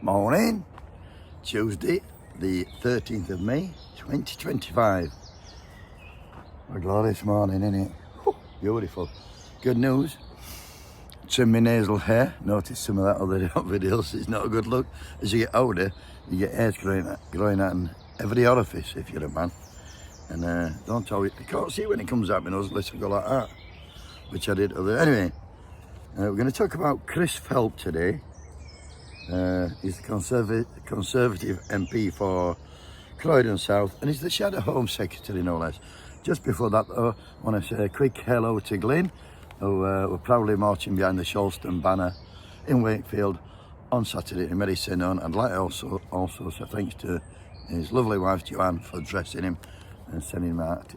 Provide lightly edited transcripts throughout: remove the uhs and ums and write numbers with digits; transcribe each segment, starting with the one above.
Morning, Tuesday, the 13th of May, 2025. A glorious morning, innit? Beautiful. Good news. Trim my nasal hair. Notice some of that other videos. It's not a good look. As you get older, you get hairs growing out in every orifice if you're a man. And don't tell you, you can't see when it comes out my nose unless I go like that, which I did other. Anyway, we're going to talk about Chris Philp today. He's the Conservative MP for Croydon South, and he's the Shadow Home Secretary, no less. Just before that, though, I want to say a quick hello to Glyn, who were proudly marching behind the Sholston banner in Wakefield on Saturday. He made his sin known. I'd like to also say thanks to his lovely wife Joanne for dressing him and sending him out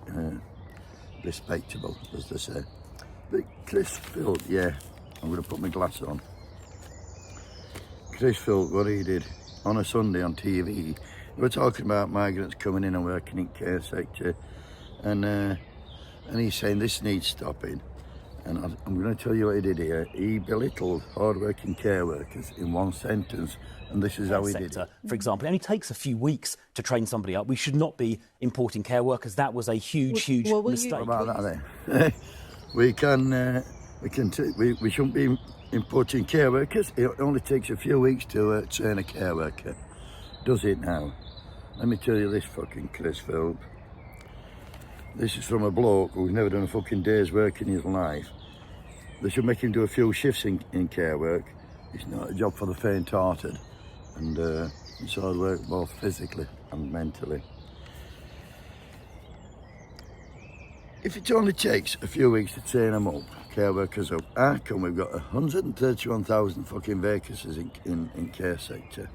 respectable, as they say. But Chris Philp, yeah, I'm going to put my glass on. Chris Philp, what he did on a Sunday on TV, we were talking about migrants coming in and working in care sector, and he's saying this needs stopping. And I'm going to tell you what he did here. He belittled hard-working care workers in one sentence, and this is how he did it. For example, it only takes a few weeks to train somebody up. We should not be importing care workers. That was a huge mistake. What about that then? we shouldn't be importing care workers. It only takes a few weeks to train a care worker. Does it now? Let me tell you this, fucking Chris Philp. This is from a bloke who's never done a fucking day's work in his life. They should make him do a few shifts in care work. It's not a job for the faint-hearted, and it's hard work both physically and mentally. If it only takes a few weeks to train them up, care workers up, how come we've got 131,000 fucking vacancies in care sector?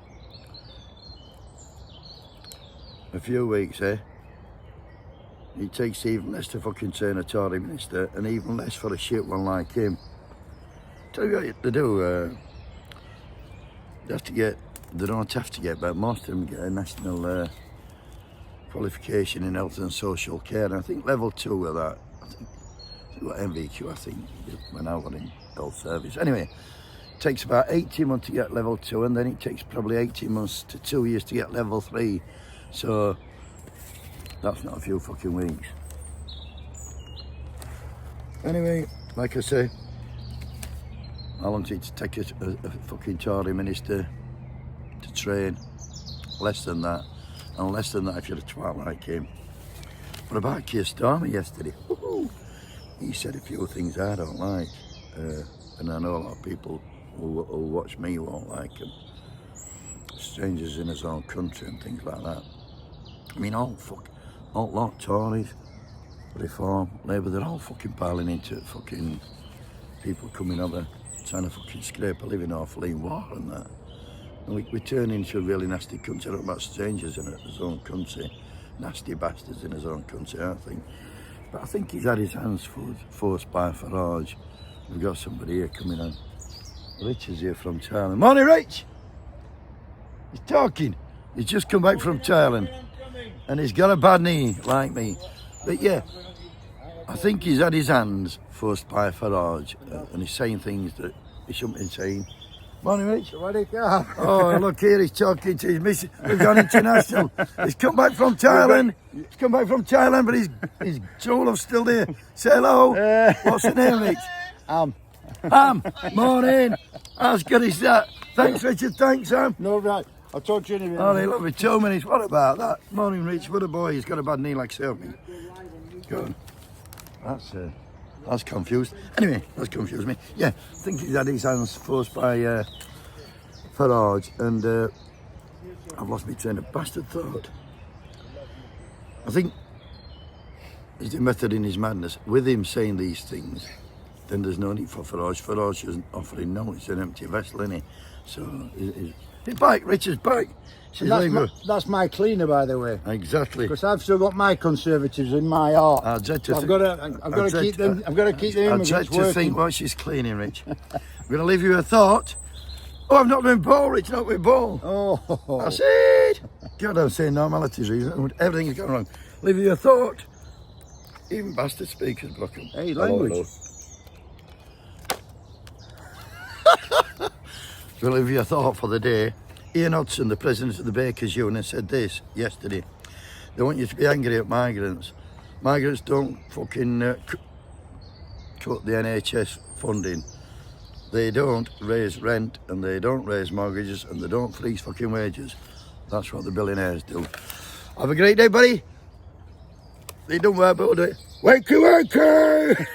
A few weeks, eh? It takes even less to fucking train a Tory minister, and even less for a shit one like him. Tell you what they do, they don't have to get, but most of them get a national qualification in health and social care, and I think level 2 of that. I think what MVQ, I think, when I was in health service. Anyway, it takes about 18 months to get level 2, and then it takes probably 18 months to 2 years to get level 3. So that's not a few fucking weeks. Anyway, like I say, how long does it take a fucking Tory minister to train? Less than that. And less than that if you're a twat like him. What about Keir Starmer yesterday? He said a few things I don't like. And I know a lot of people who watch me won't like him. Strangers in his own country and things like that. I mean, all lot Tories, Reform, Labour, they're all fucking piling into fucking people coming over trying to fucking scrape a living off lean war and that. And we turn into a really nasty country. I don't know about strangers in his own country, nasty bastards in his own country, I think. But I think he's had his hands forced by Farage. We've got somebody here coming on. Rich is here from Thailand. Morning, Rich! He's talking. He's just come back from Thailand. And he's got a bad knee, like me. But yeah, I think he's had his hands forced by Farage, and he's saying things that he shouldn't be saying. Morning, Rich. Oh, look here, he's talking to his missus. We've gone international. He's come back from Thailand. He's come back from Thailand, but his Jolo's still there. Say hello. What's the name, Rich? Am. Morning. As good as that. Thanks, Richard. Thanks, Sam. No, right. I'll talk to you in a minute. Oh, they love me 2 minutes. What about that? Morning, Rich. What a boy. He's got a bad knee like Selby. Go on. That's confused. Anyway, that's confused me. Yeah, I think he's had his hands forced by Farage, and I've lost my train of bastard thought. I think he's the method in his madness. With him saying these things, then there's no need for Farage. Farage isn't offering no, it's an empty vessel, isn't it? So, his bike, Richard's bike. That's my cleaner, by the way. Exactly. Because I've still got my Conservatives in my heart. I've got to keep them. I've got to keep them. I'd like to think what she's cleaning, Rich. I'm going to leave you a thought. Oh, I've not been ball, Rich, not with ball. Oh. I said. God, I'm saying normalities, everything's gone wrong. Leave you a thought. Even bastard speakers block them. Hey, language. We'll leave you a thought for the day. Ian Hodson, the president of the Bakers Union, said this yesterday. They want you to be angry at migrants. Migrants don't fucking cut the NHS funding. They don't raise rent, and they don't raise mortgages, and they don't freeze fucking wages. That's what the billionaires do. Have a great day, buddy. They don't worry about it. Wakey, wakey!